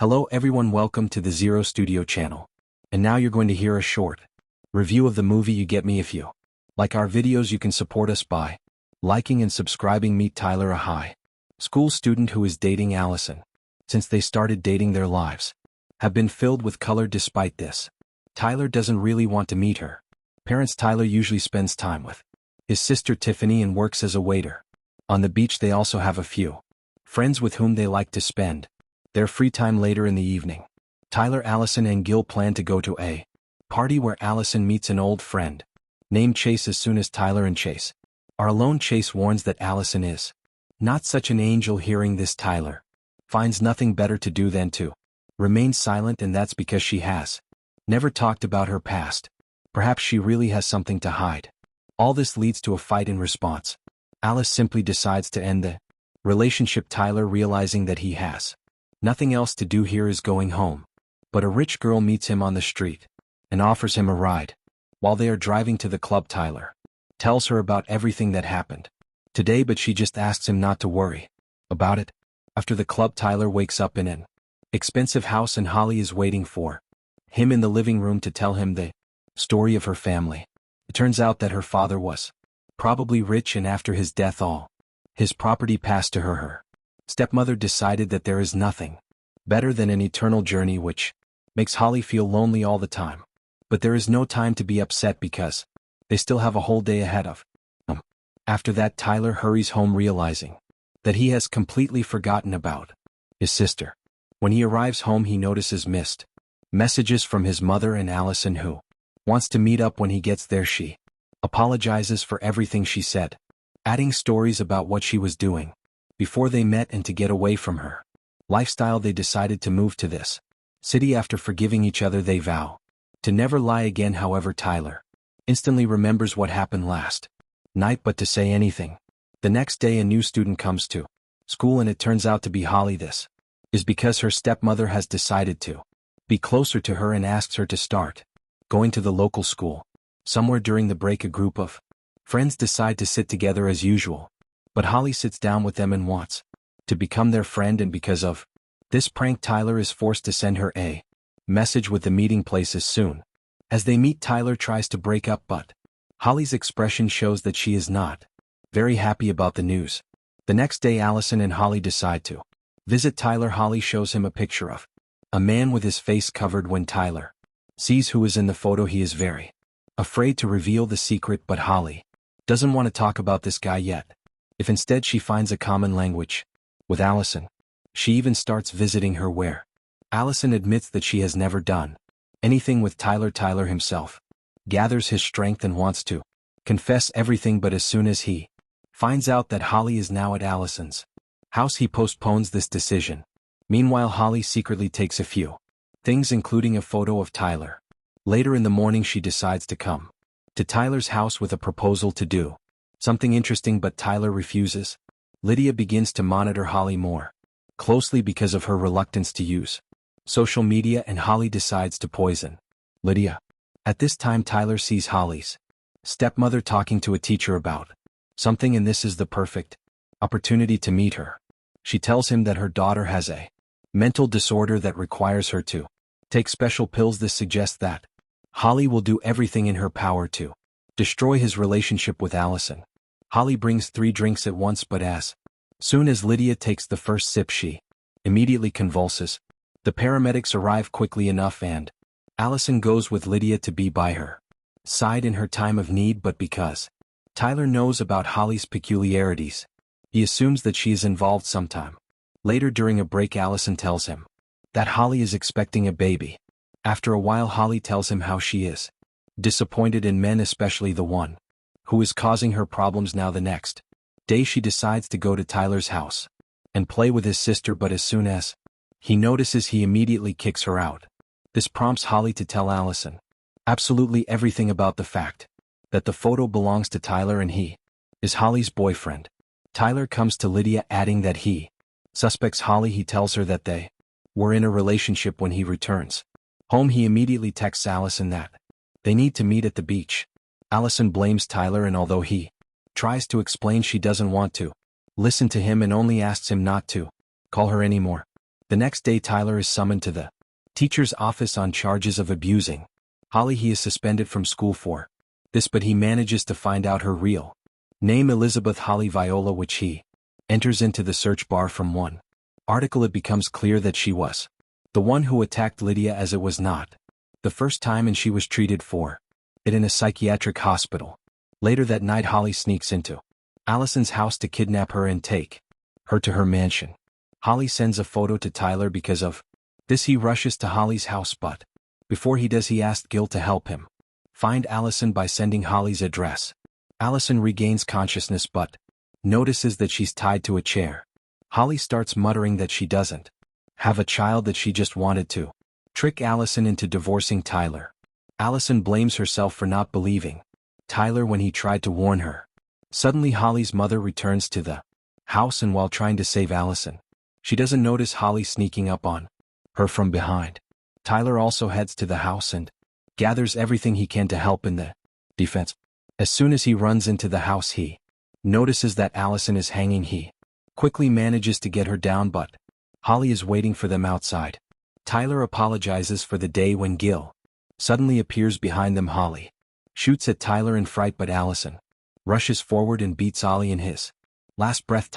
Hello everyone, welcome to the Zero Studio channel. And now you're going to hear a short review of the movie You Get Me. If you like our videos, you can support us by liking and subscribing. Meet Tyler, a high school student who is dating Allison. Since they started dating, their lives have been filled with color. Despite this, Tyler doesn't really want to meet her parents. Tyler usually spends time with his sister Tiffany and works as a waiter. On the beach, they also have a few friends with whom they like to spend their free time. Later in the evening, Tyler, Allison, and Gil plan to go to a party where Allison meets an old friend named Chase. As soon as Tyler and Chase are alone, Chase warns that Allison is not such an angel. Hearing this, Tyler finds nothing better to do than to remain silent, and that's because she has never talked about her past. Perhaps she really has something to hide. All this leads to a fight. In response, Alice simply decides to end the relationship. Tyler, realizing that he has nothing else to do here, is going home. But a rich girl meets him on the street and offers him a ride. While they are driving to the club, Tyler tells her about everything that happened today, but she just asks him not to worry about it. After the club, Tyler wakes up in an expensive house, and Holly is waiting for him in the living room to tell him the story of her family. It turns out that her father was probably rich, and after his death all his property passed to her. Her stepmother decided that there is nothing better than an eternal journey, which makes Holly feel lonely all the time. But there is no time to be upset because they still have a whole day ahead of them. After that, Tyler hurries home, realizing that he has completely forgotten about his sister. When he arrives home, he notices missed messages from his mother and Allison, who wants to meet up. When he gets there, she apologizes for everything she said, adding stories about what she was doing before they met, and to get away from her lifestyle, they decided to move to this city. After forgiving each other, they vow to never lie again. However, Tyler instantly remembers what happened last night, but to say anything. The next day, a new student comes to school, and it turns out to be Holly. This is because her stepmother has decided to be closer to her and asks her to start going to the local school. Somewhere during the break, a group of friends decide to sit together as usual, but Holly sits down with them and wants to become their friend, and because of this prank, Tyler is forced to send her a message with the meeting place. As soon as they meet, Tyler tries to break up, but Holly's expression shows that she is not very happy about the news. The next day, Allison and Holly decide to visit Tyler. Holly shows him a picture of a man with his face covered. When Tyler sees who is in the photo, he is very afraid to reveal the secret, but Holly doesn't want to talk about this guy yet. If instead she finds a common language with Allison, she even starts visiting her, where Allison admits that she has never done anything with Tyler. Tyler himself gathers his strength and wants to confess everything, but as soon as he finds out that Holly is now at Allison's house, he postpones this decision. Meanwhile, Holly secretly takes a few things, including a photo of Tyler. Later in the morning, she decides to come to Tyler's house with a proposal to do something interesting, but Tyler refuses. Lydia begins to monitor Holly more closely because of her reluctance to use social media, and Holly decides to poison Lydia. At this time, Tyler sees Holly's stepmother talking to a teacher about something, and this is the perfect opportunity to meet her. She tells him that her daughter has a mental disorder that requires her to take special pills. This suggests that Holly will do everything in her power to destroy his relationship with Allison. Holly brings 3 drinks at once, but as soon as Lydia takes the first sip, she immediately convulses. The paramedics arrive quickly enough, and Allison goes with Lydia to be by her side in her time of need, but because Tyler knows about Holly's peculiarities, he assumes that she is involved sometime. Later during a break, Allison tells him that Holly is expecting a baby. After a while, Holly tells him how she is disappointed in men, especially the one who is causing her problems now. The next day, she decides to go to Tyler's house and play with his sister, but as soon as he notices, he immediately kicks her out. This prompts Holly to tell Allison absolutely everything about the fact that the photo belongs to Tyler and he is Holly's boyfriend. Tyler comes to Lydia, adding that he suspects Holly. He tells her that they were in a relationship. When he returns home, he immediately texts Allison that they need to meet at the beach. Allison blames Tyler, and although he tries to explain, she doesn't want to listen to him and only asks him not to call her anymore. The next day Tyler is summoned to the teacher's office on charges of abusing Holly. He is suspended from school for this, but he manages to find out her real name, Elizabeth Holly Viola, which he enters into the search bar. From one article it becomes clear that she was the one who attacked Lydia, as it was not the first time, and she was treated for it in a psychiatric hospital. Later that night Holly sneaks into Allison's house to kidnap her and take her to her mansion. Holly sends a photo to Tyler. Because of this he rushes to Holly's house, but before he does he asks Gil to help him find Allison by sending Holly's address. Allison regains consciousness but notices that she's tied to a chair. Holly starts muttering that she doesn't have a child, that she just wanted to trick Allison into divorcing Tyler. Allison blames herself for not believing Tyler when he tried to warn her. Suddenly Holly's mother returns to the house, and while trying to save Allison, she doesn't notice Holly sneaking up on her from behind. Tyler also heads to the house and gathers everything he can to help in the defense. As soon as he runs into the house he notices that Allison is hanging. He quickly manages to get her down, but Holly is waiting for them outside. Tyler apologizes for the day when Gil suddenly appears behind them. Holly shoots at Tyler in fright, but Allison rushes forward and beats Ollie in his last breath.